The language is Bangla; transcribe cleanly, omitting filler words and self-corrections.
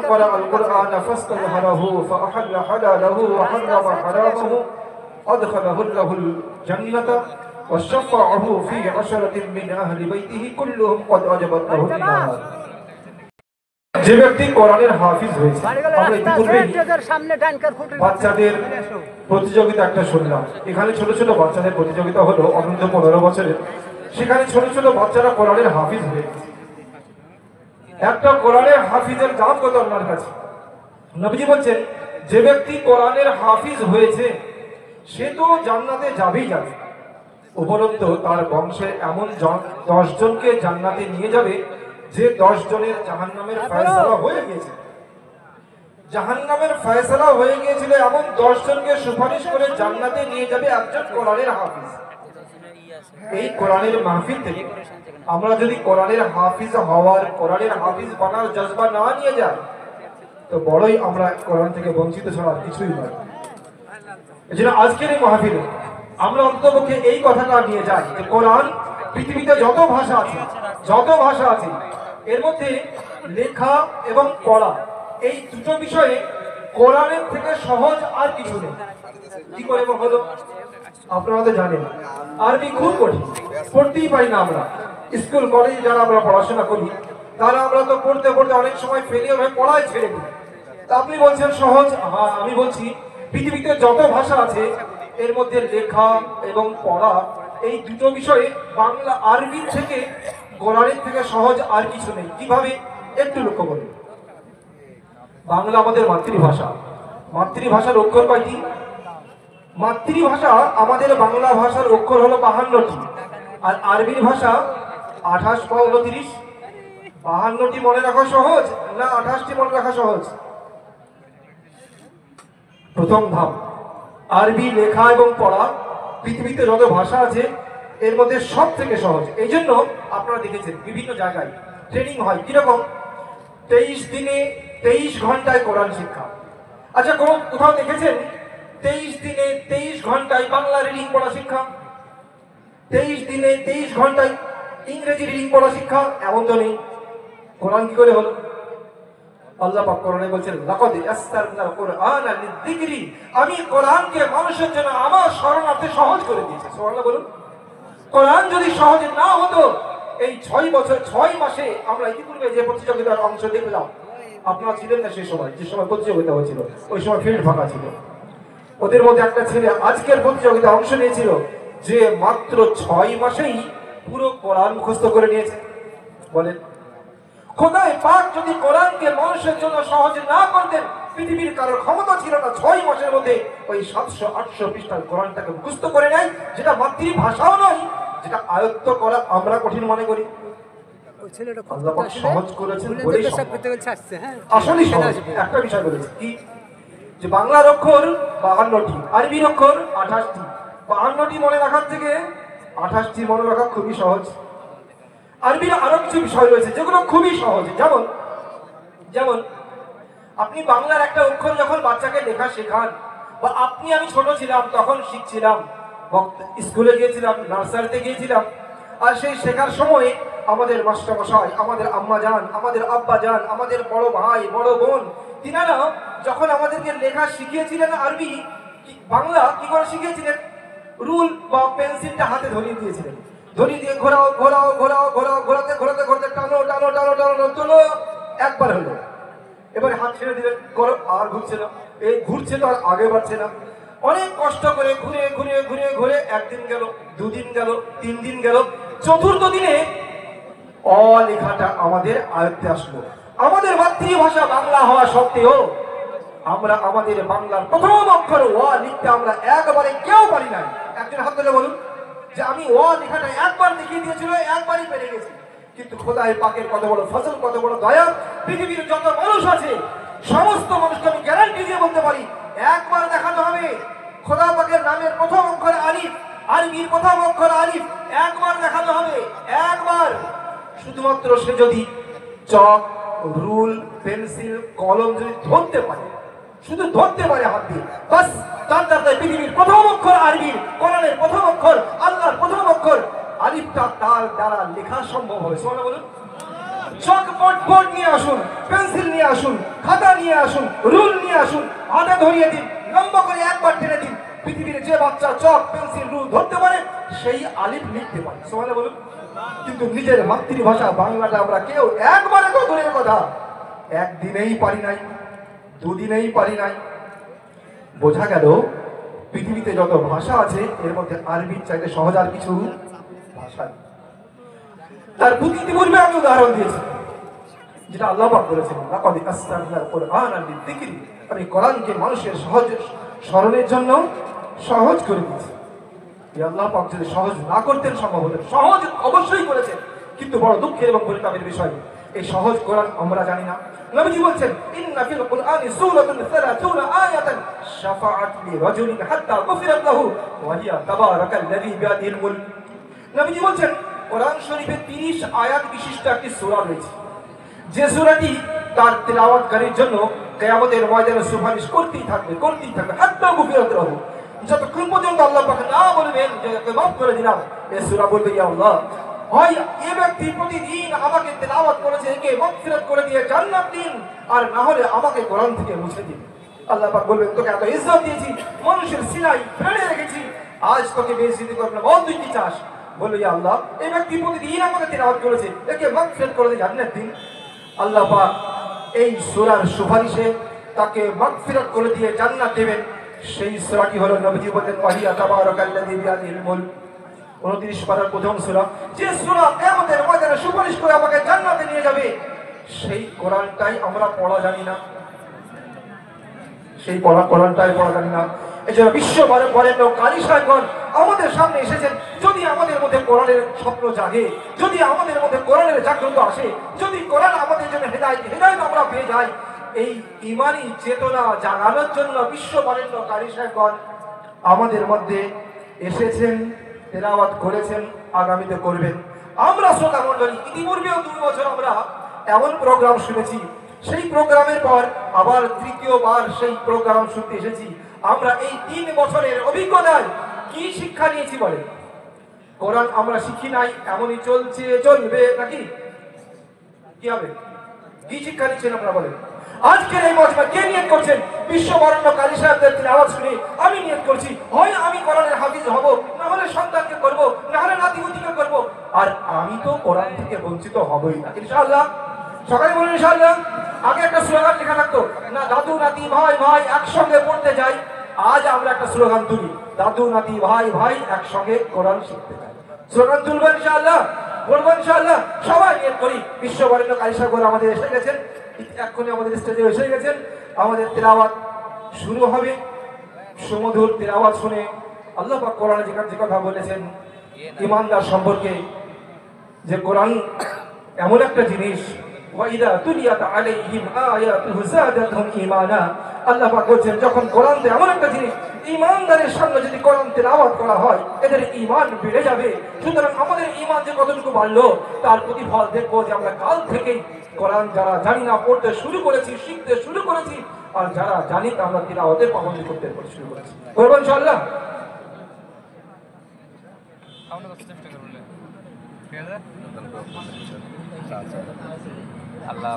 قرأ القرآن فاستظهره فأحل حلاله وحرم حرامه أدخله الله الجنة وشفعه في 10 من أهل بيته كلهم قد وجبت له النار। যে ব্যক্তি কোরআনের হাফিজ হয়েছে, আমরা ইতিপূর্বে বাচ্চাদের প্রতিযোগিতা একটা শুনলাম। এখানে ছোট ছোট বাচ্চাদের প্রতিযোগিতা হলো অনন্ত 15 বছরের। সেখানে ছোট ছোট বাচ্চারা কোরআনের হাফিজ হয়েছে। একটা কোরআনের হাফিজের দাম কত আল্লাহর কাছে? নবীজি বলছেন, যে ব্যক্তি কোরআনের হাফিজ হয়েছে সে তো জান্নাতে যাবেই যাবে, উপরন্তু তার বংশে এমন 10 জনকে জান্নাতে নিয়ে যাবে যে 10 জনের জাহান্নামের ফয়সালা হয়ে গিয়েছে। জাহান্নামের ফয়সালা হয়ে গিয়েছিল এমন 10 জনকে সুপারিশ করে জান্নাতে নিয়ে যাবে একজন কোরআনের হাফিজ। এই কোরআনের মাহফিল থেকে আমরা যদি কোরআনের হাফিজ হওয়ার, কোরআনের হাফিজ বানার জজবা না নিয়ে যাই তো বড়ই আমরা কোরআন থেকে বঞ্চিত ছাড়া কিছুই নয়। এজন্য আজকের এই মাহফিলে আমরা অন্ততপক্ষে এই কথাটা নিয়ে যাই যে কোরআন পৃথিবীতে যত ভাষা আছে এর মধ্যে লেখা এবং পড়া এই দুটো বিষয়ে কোরআনের থেকে সহজ আর কিছু নেই। কি করে হলো আপনারা তো জানেন, আরবি খুব কঠিন, পড়তেই পারি না আমরা। স্কুল কলেজে যারা আমরা পড়াশোনা করি তারা আমরা তো পড়তে পড়তে অনেক সময় ফেলিয়ার হয়ে পড়ায় ছেড়ে দিই। তা আপনি বলছেন সহজ, হ্যাঁ আমি বলছি পৃথিবীতে যত ভাষা আছে এর মধ্যে লেখা এবং পড়া এই দুটো বিষয়ে বাংলা আরবির থেকে কোরআনের থেকে সহজ আর কিছু নেই। কিভাবে একটু লক্ষ্য করুন। বাংলা আমাদের মাতৃভাষা, মাতৃভাষার অক্ষর কয়টি? মাতৃভাষা আমাদের বাংলা ভাষার অক্ষর হলো 52টি, আর আরবির ভাষা 28, 52, 30। 52টি মনে রাখা সহজ না 28টি মনে রাখা সহজ? প্রথম ধাপ, আরবি লেখা এবং পড়া পৃথিবীতে যত ভাষা আছে এর মধ্যে সব থেকে সহজ। এই জন্য আপনারা দেখেছেন বিভিন্ন জায়গায় ট্রেনিং হয় কিরকম, 23 দিনে 23 ঘন্টায় কোরআন শিক্ষা। আচ্ছা কোথাও দেখেছেন 23 দিনে 23 ঘন্টায় বাংলা রিডিং পড়া শিক্ষা, 23 দিনে 23 ঘন্টায় ইংরেজি রিডিং পড়া শিক্ষা? এমন তো নেই। কোরআন কি করে হলো? আল্লাহ পাক কোরআনে বলছেন, লাকাদ ইয়াসসারনাল কুরআনা লিযিকরি, আমি কোরআনকে মানুষের জন্য আমার শরণার্থে সহজ করে দিয়েছি। সুবহানাল্লাহ বলুন। কোরআন যদি সহজ না হতো এই 6 বছর 6 মাসে আমরা ইতিপূর্বে যে প্রতিযোগিতার অংশ দেখলাম, আপনারা ছিলেন না সেই সময়, যে সময় প্রতিযোগিতা হয়েছিল ওই সময় ফিল্ড ফাঁকা ছিল। ওদের মধ্যে একটা ছেলে আজকের প্রতিযোগিতা অংশ নিয়েছিল যে মাত্র 6 মাসেই পুরো কোরআন মুখস্থ করে নিয়েছে। বলেন, খোদায়ে পাক যদি কোরআনকে মানুষের জন্য সহজ না করতেন পৃথিবীর কারোর ক্ষমতা ছিল না 6 মাসের মধ্যে ওই 700-800 পৃষ্ঠার কোরআনটাকে মুখস্থ করে নেয়, যেটা মাতৃভাষাও নয়, যেটা আয়ত্ত করা আমরা কঠিন মনে করি। আল্লাহ পাক সহজ করেছেন বলেই আসলে সহজ। একটা বিষয় বলেছে কি, যে বাংলার অক্ষর 52টি, আরবির অক্ষর 28টি। 52টি মনে রাখার থেকে 28টি মনে রাখা খুবই সহজ। আরবির আরো কিছু বিষয় রয়েছে যেগুলো খুবই সহজ। যেমন আপনি বাংলার একটা অক্ষর যখন বাচ্চাকে লেখা শেখান, বা আমি ছোট ছিলাম তখন শিখছিলাম, স্কুলে গিয়েছিলাম, নার্সারিতে গিয়েছিলাম, আর সেই শেখার সময় আমাদের মাস্টারমশাই, আমাদের আম্মা জান, আমাদের আব্বা জান, আমাদের বড় ভাই বড় বোন, তিনারা যখন আমাদেরকে লেখা শিখিয়েছিলেন আরবি বাংলা কি করে শিখিয়েছিলেন, রুল বা পেন্সিলটা হাতে ধরিয়ে দিয়েছিলেন, ধরিয়ে দিয়ে ঘোরাও ঘোরাও ঘোরাও ঘোরাও, ঘোরাতে ঘোরাতে ঘোরাতে টানো টানো টানো টানো তোলো, একবার হলো, এবারে হাত ছেড়ে দিলেন, করো, আর ঘুরছে না, এই ঘুরছে তো আর আগে বাড়ছে না। অনেক কষ্ট করে ঘুরে ঘুরে ঘুরে ঘুরে একদিন গেল, 2 দিন গেল, 3 দিন গেল, 4র্থ দিনে অ লেখাটা আমাদের আয়ত্তে আসলো। আমাদের মাতৃভাষা বাংলা হওয়া সত্ত্বেও আমরা আমাদের বাংলার প্রথম অক্ষর অ লিখতে আমরা একবারে কেউ পারি নাই। একজন হাত তুলে বলুন যে আমি অ লেখাটা একবার দেখিয়ে দিয়েছিল, একবারই পেরে গেছি। কিন্তু খোদায়ে পাকের কত বড় ফজল, কত বড় দয়া, পৃথিবীর যত মানুষ আছে সমস্ত মানুষকে আমি গ্যারান্টি দিয়ে বলতে পারি একবার দেখানো হবে খোদা পাকের নামের প্রথম অক্ষর আলিফ, আরবির প্রথম অক্ষর আলিফ, একবার দেখানো হবে, একবার। শুধুমাত্র সে যদি চক, রুল, পেন্সিল, কলম যদি ধরতে পারে, শুধু ধরতে পারে হাত দিয়ে, বাস তার দ্বারা পৃথিবীর প্রথম অক্ষর আরবির, কোরআনের প্রথম অক্ষর, আল্লাহর প্রথম অক্ষর আলিফটা তার দ্বারা লেখা সম্ভব হবে। সুবহানাল্লাহ বলুন। চকবোর্ড বোর্ড নিয়ে আসুন, পেন্সিল নিয়ে আসুন, খাতা নিয়ে আসুন, রুল নিয়ে আসুন, হাতে ধরিয়ে দিন, লম্বা করে একবার টেনে দিন। পৃথিবীর যে বাচ্চা চক পেন্সিল রুল ধরতে পারে সেই আলিফ লিখতে পারে, সুবহানাল্লাহ বলুন। কিন্তু নিজের মাতৃভাষা বাংলাটা আমরা কেউ একবারে তো দূরের কথা, একদিনেই পারি নাই, দুদিনেই পারি নাই। বোঝা গেল পৃথিবীতে যত ভাষা আছে এর মধ্যে আরবির চাইতে সহজ আর কিছু ভাষা নেই। তার ইতিপূর্বে আমি উদাহরণ দিয়েছি, যেটা আল্লাহ পাক বলেছেন, লাকাদ ইয়াসসারনাল কুরআনা লিযিকরি, আমি কোরআনকে মানুষের সহজ স্মরণের জন্য সহজ করে দিয়েছি। এই আল্লাহ পাক যদি সহজ না করতেন সম্ভব হতো, সহজ অবশ্যই করেছেন, কিন্তু বড় দুঃখের এবং পরিতাপের বিষয় এই সহজ কোরআন আমরা জানি না। নবীজি বলছেন, ইন্না ফিল কুরআনি সূরাতুন 30 আয়াতান শাফাআত লিরাজুলিন হাত্তা গুফিরাত লাহু ওয়া হিয়া তাবারাকাল্লাযী বিয়াদিহিল মুলক। নবীজি বলছেন, কোরআন শরীফে 30 আয়াত বিশিষ্ট একটি সূরা রয়েছে, যে সূরাটি তার তেলাওয়াতকারীর জন্য কিয়ামতের ময়দানে সুপারিশ করতেই থাকবে, করতেই থাকবে, হাত্তা গুফিরাত লাহু, যতক্ষণ পর্যন্ত আল্লাহ পাক না বলবেন যে ওকে মাফ করে দিলাম। এই সূরা বলবে, ইয়া আল্লাহ, হয় এই ব্যক্তি প্রতিদিন আমাকে তেলাওয়াত করেছে, একে মাগফিরাত করে দিয়ে জান্নাত দিন, আর না হলে আমাকে কোরআন থেকে মুছে দিন। আল্লাহ পাক বলবেন, তোকে এত ইজ্জত দিয়েছি, মানুষের সিনাই ফেলে রেখেছি, আজ তোকে বেইজ্জতি করব না, বল তুই কি চাস? বলল, ইয়া আল্লাহ, এই ব্যক্তি প্রতিদিন আমাকে তেলাওয়াত করেছে, একে মাগফিরাত করে দিয়ে জান্নাত দিন। আল্লাহ পাক এই সূরার সুপারিশে তাকে মাগফিরাত করে দিয়ে জান্নাত দেবেন। সেই সূরাটি হলো নবীজি বলেন, ওয়া হিয়া তাবারাকাল্লাযী বিয়াদিহিল মুলক, 29 পারার প্রথম সূরা, যে সূরা কিয়ামতের ময়দানে সুপারিশ করে আমাকে জান্নাতে নিয়ে যাবে। সেই কোরআনটাই আমরা পড়া জানি না, সেই কোরআনটাই পড়া জানি না। এজন্য বিশ্ববারে বরেণ্য কারি সাহেবগণ আমাদের সামনে এসেছেন। যদি আমাদের মধ্যে কোরআনের স্বপ্ন জাগে, যদি আমাদের মধ্যে কোরআনের জাগ্রত আসে, যদি কোরআন আমাদের জন্য হেদায়েত আমরা পেয়ে যাই, এই ঈমানি চেতনা জাগানোর জন্য বিশ্ববরেণ্য কারি সাহেবগণ আমাদের মধ্যে এসেছেন, তেলাওয়াত করেছেন, আগামীতে করবেন। আমরা শ্রোতা মণ্ডলী ইতিপূর্বেও 2 বছর আমরা এমন প্রোগ্রাম শুনেছি, সেই প্রোগ্রামের পর আবার তৃতীয়বার সেই প্রোগ্রাম শুনতে এসেছি। আমরা এই 3 বছরের অভিজ্ঞতায় কি শিক্ষা নিয়েছি বলে? কোরআন আমরা শিখি নাই, এমনই চলছে, চলবে নাকি? কি হবে? কি শিক্ষা নিচ্ছেন আপনারা বলেন? আজকের এই মজমা কে নিয়ত করছেন? বিশ্ববরেণ্য কারি সাহেবদের তিলাওয়াত শুনে আমি নিয়ত করছি, হয় আমি কোরআনের হাফিজ হব, না হলে সন্তানকে করব, না হলে নাতিপুতিকে করব, আর আমি তো কোরআন থেকে বঞ্চিত হবই না, ইনশাআল্লাহ। সকালে বলুন ইনশাআল্লাহ। আগে একটা স্লোগান লেখা থাকতো না, দাদু নাতি ভাই ভাই একসঙ্গে পড়তে যাই। আজ আমরা একটা স্লোগান তুলি, দাদু নাতি ভাই ভাই একসঙ্গে কোরআন শিখতে যাই। স্লোগান তুলবেন ইনশাআল্লাহ, বলবেন ইনশাআল্লাহ। সবাই নিয়ত করি। বিশ্ববরেণ্য কারি সাহেবগণ আমাদের এসে গেছেন, এক্ষুনি আমাদের স্টেজে এসে গেছেন। আমাদের তেলাওয়াত শুরু হবে। সুমধুর তেলাওয়াত শুনে আল্লাহ পাক কোরআনে যে কথা বলেছেন ঈমানদার সম্পর্কে, যে কোরআন এমন একটা জিনিস, ওয়াইদা তুলিয়াত আলাইহিম আয়াতুহু যাদাতহুম ঈমানা। আল্লাহ পাক বলেন, যখন কোরআন এমন একটা জিনিস, ঈমানদারের সামনে যদি কোরআন তেলাওয়াত করা হয়, এদের ঈমান বেড়ে যাবে। সুতরাং আমাদের ঈমান যে কতটুকু বাড়লো তার প্রতিফল দেখবো যে আমরা কাল থেকেই কোরআন যারা জানি না পড়তে শুরু করেছি, শিখতে শুরু করেছি, আর যারা জানি তা আমরা তিলাওয়াতের পাবন্দি করতে শুরু করেছি। করবো ইনশাআল্লাহ। আল্লাহ